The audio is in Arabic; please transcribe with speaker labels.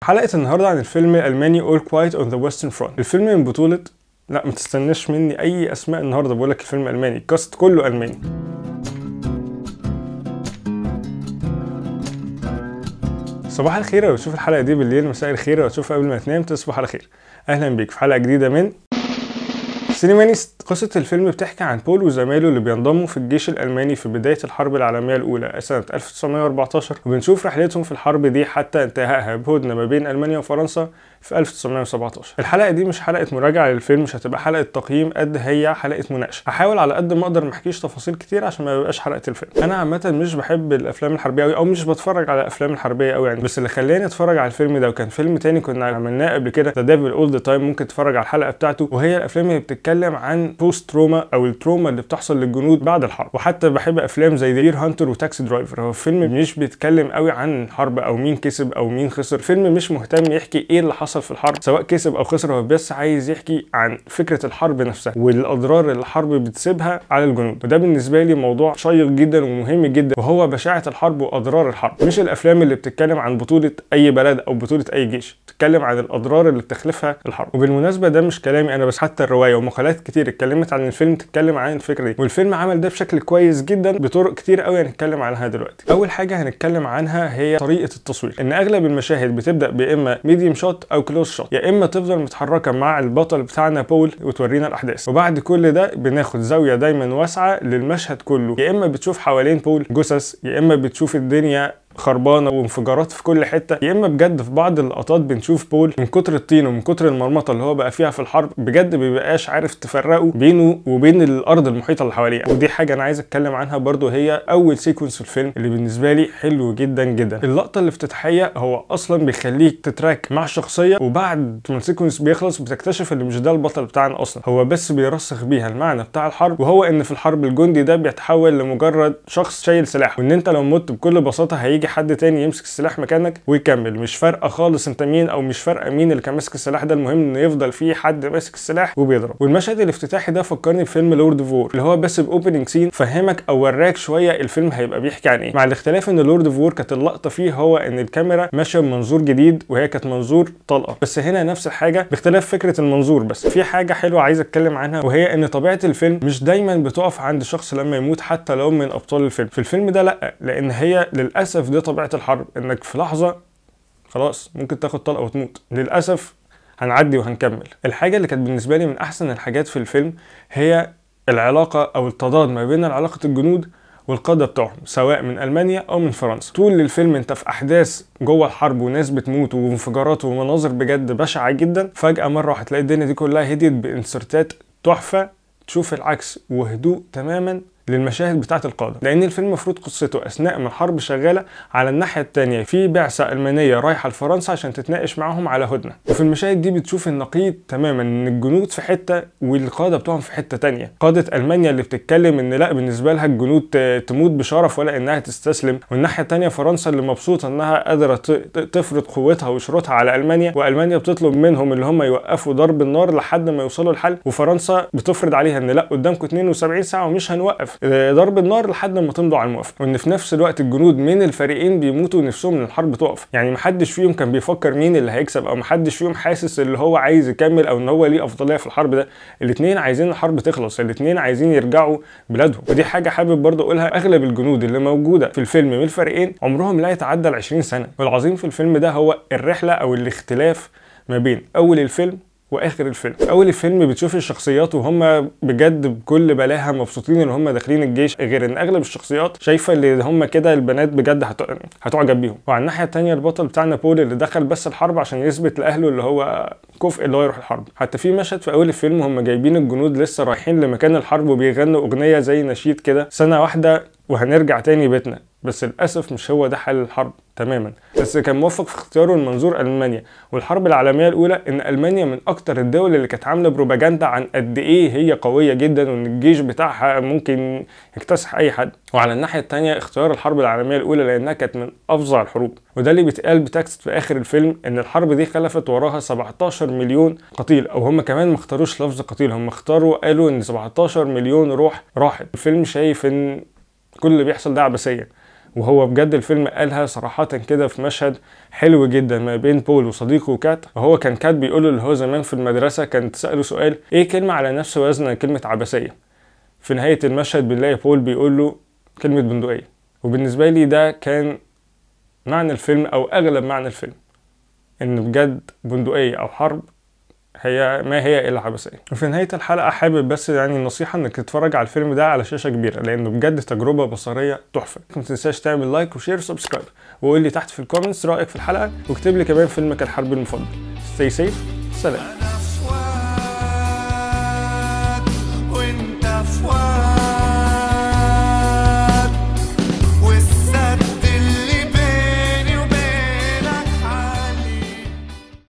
Speaker 1: حلقة النهاردة عن الفيلم الألماني All Quiet on the Western Front. الفيلم من بطولة لا ما تستناش مني أي أسماء النهاردة، بقولك الفيلم ألماني، الكاست كله ألماني. صباح الخير لو تشوف الحلقة دي بالليل، مساء الخير لو تشوفها قبل ما تنام، تصبح على خير. أهلا بيك في حلقة جديدة من سينمانيست. قصة الفيلم بتحكي عن بول وزمايله اللي بينضموا في الجيش الألماني في بداية الحرب العالمية الأولى سنة 1914، وبنشوف رحلتهم في الحرب دي حتى انتهائها بهدنة ما بين ألمانيا وفرنسا في 1917. الحلقة دي مش حلقة مراجعة للفيلم، مش هتبقى حلقة تقييم قد هي حلقة مناقشة. هحاول على قد ما اقدر ما احكيش تفاصيل كتير عشان ما يبقاش حلقة الفيلم. انا عامة مش بحب الافلام الحربية قوي، او مش بتفرج على الافلام الحربية قوي يعني، بس اللي خلاني اتفرج على الفيلم ده وكان فيلم تاني كنا عملناه قبل كده، ذا ديفل اول ذا تايم، ممكن تتفرج على الحلقة بتاعته، وهي الافلام اللي بتتكلم عن بوست تروما او التروما اللي بتحصل للجنود بعد الحرب. وحتى بحب افلام زي دير هانتر وتاكسي درايفر. هو فيلم مش بيتكلم قوي عن الحرب او مين كسب او مين خسر، فيلم مش مهتم يحكي ايه اللي حصل في الحرب سواء كسب او خسر، هو بس عايز يحكي عن فكرة الحرب نفسها والاضرار اللي الحرب بتسيبها على الجنود. وده بالنسبة لي موضوع شيق جدا ومهم جدا، وهو بشاعة الحرب واضرار الحرب، مش الافلام اللي بتتكلم عن بطولة اي بلد او بطولة اي جيش، بتتكلم عن الاضرار اللي بتخلفها الحرب. وبالمناسبة ده مش كلامي انا بس، حتى الرواية ومقالات كتير اتكلمت عن الفيلم تتكلم عن الفكرة دي، والفيلم عمل ده بشكل كويس جدا بطرق كتير قوي هنتكلم عنها دلوقتي. اول حاجة هنتكلم عنها هي طريقة التصوير، ان اغلب المشاهد بتبدأ باما ميديوم شوت او كلوز شوت، يا اما تفضل متحركة مع البطل بتاعنا بول وتورينا الاحداث، وبعد كل ده بناخد زاوية دايما واسعة للمشهد كله، يا اما بتشوف حوالين بول جثث، يا اما بتشوف الدنيا خربانه وانفجارات في كل حته، يا اما بجد في بعض اللقطات بنشوف بول من كتر الطين ومن كتر المرمطه اللي هو بقى فيها في الحرب بجد مبيبقاش عارف تفرقه بينه وبين الارض المحيطه اللي حواليه. ودي حاجه انا عايز اتكلم عنها برضو، هي اول سيكونس في الفيلم اللي بالنسبه لي حلو جدا جدا. اللقطه الافتتاحيه هو اصلا بيخليك تتراك مع الشخصيه، وبعد ما السيكونس بيخلص بتكتشف ان مش ده البطل بتاعنا اصلا، هو بس بيرسخ بيها المعنى بتاع الحرب، وهو ان في الحرب الجندي ده بيتحول لمجرد شخص شايل سلاح، وان انت لو مت بكل بساطه هيجي حد تاني يمسك السلاح مكانك ويكمل، مش فارقه خالص انت مين او مش فارقه مين اللي كان ماسك السلاح ده، المهم ان يفضل في حد ماسك السلاح وبيضرب. والمشهد الافتتاحي ده فكرني بفيلم لورد اوف وور، اللي هو بس باوبننج سين فهمك او وراك شويه الفيلم هيبقى بيحكي عن ايه، مع الاختلاف ان لورد اوف وور كانت اللقطه فيه هو ان الكاميرا ماشيه بمنظور جديد وهي كانت منظور طلقه، بس هنا نفس الحاجه باختلاف فكره المنظور. بس في حاجه حلوه عايز اتكلم عنها، وهي ان طبيعه الفيلم مش دايما بتقف عند شخص لما يموت حتى لو من ابطال الفيلم. في الفيلم ده لا، لان هي للاسف دي طبيعه الحرب، انك في لحظه خلاص ممكن تاخد طلقه وتموت. للاسف هنعدي وهنكمل. الحاجه اللي كانت بالنسبه لي من احسن الحاجات في الفيلم هي العلاقه او التضاد ما بين علاقه الجنود والقاده بتوعهم، سواء من المانيا او من فرنسا. طول الفيلم انت في احداث جوه الحرب وناس بتموت وانفجارات ومناظر بجد بشعه جدا، فجاه مره هتلاقي الدنيا دي كلها هديت بانسرتات تحفه، تشوف العكس وهدوء تماما للمشاهد بتاعه القاده، لان الفيلم المفروض قصته اثناء ما الحرب شغاله على الناحيه الثانيه في بعثه المانيه رايحه لفرنسا عشان تتناقش معاهم على هدنه، وفي المشاهد دي بتشوف النقيض تماما، ان الجنود في حته والقاده بتوعهم في حته ثانيه. قاده المانيا اللي بتتكلم ان لا بالنسبه لها الجنود تموت بشرف ولا انها تستسلم، والناحيه الثانيه فرنسا اللي مبسوطه انها قادره تفرض قوتها وشروطها على المانيا، والمانيا بتطلب منهم اللي هم يوقفوا ضرب النار لحد ما يوصلوا لحل، وفرنسا بتفرض عليها ان لا قدامكم 72 ساعه ومش هنوقف ضرب النار لحد ما تمضوا على الموافقه، وان في نفس الوقت الجنود من الفريقين بيموتوا نفسهم ان الحرب تقف. يعني محدش فيهم كان بيفكر مين اللي هيكسب، او محدش فيهم حاسس اللي هو عايز يكمل او ان هو ليه افضليه في الحرب ده. الاثنين عايزين الحرب تخلص، الاثنين عايزين يرجعوا بلادهم. ودي حاجه حابب برضه اقولها، اغلب الجنود اللي موجوده في الفيلم من الفريقين عمرهم لا يتعدى ال 20 سنه، والعظيم في الفيلم ده هو الرحله او الاختلاف ما بين اول الفيلم واخر الفيلم. اول الفيلم بتشوف الشخصيات وهم بجد بكل بلاها مبسوطين ان هم داخلين الجيش، غير ان اغلب الشخصيات شايفه ان هم كده البنات بجد هتعجب بيهم. وعلى الناحيه الثانيه البطل بتاعنا بول اللي دخل بس الحرب عشان يثبت لاهله اللي هو كفء اللي هو يروح الحرب. حتى في مشهد في اول الفيلم هم جايبين الجنود لسه رايحين لمكان الحرب وبيغنوا اغنيه زي نشيد كده، سنه واحده وهنرجع تاني بيتنا، بس للاسف مش هو ده حل الحرب تماما. بس كان موفق في اختياره المنظور المانيا والحرب العالميه الاولى، ان المانيا من اكتر الدول اللي كانت عامله بروباجندا عن قد ايه هي قويه جدا وان الجيش بتاعها ممكن يكتسح اي حد. وعلى الناحيه الثانيه اختيار الحرب العالميه الاولى لانها كانت من افظع الحروب، وده اللي بيتقال بتكست في اخر الفيلم، ان الحرب دي خلفت وراها 17 مليون قتيل، او هم كمان ما اختاروش لفظ قتيل، هم اختاروا قالوا ان 17 مليون روح راحت. الفيلم شايف ان كل اللي بيحصل ده عبثيه، وهو بجد الفيلم قالها صراحة كده في مشهد حلو جدا ما بين بول وصديقه كات. وهو كان كات بيقول له اللي هو زمان في المدرسة كان تسأله سؤال ايه كلمة على نفس وزن كلمة عبثية. في نهاية المشهد بنلاقي بول بيقول له كلمة بندقية. وبالنسبة لي ده كان معنى الفيلم او اغلب معنى الفيلم، ان بجد بندقية او حرب هي ما هي الا عبثية. وفي نهاية الحلقة حابب بس يعني النصيحة انك تتفرج على الفيلم ده على شاشة كبيرة لانه بجد تجربة بصرية تحفة. ما تنساش تعمل لايك وشير وسبسكرايب، وقول لي تحت في الكومنتس رأيك في الحلقة، واكتب لي كمان فيلمك الحربي المفضل. Stay safe. سلام.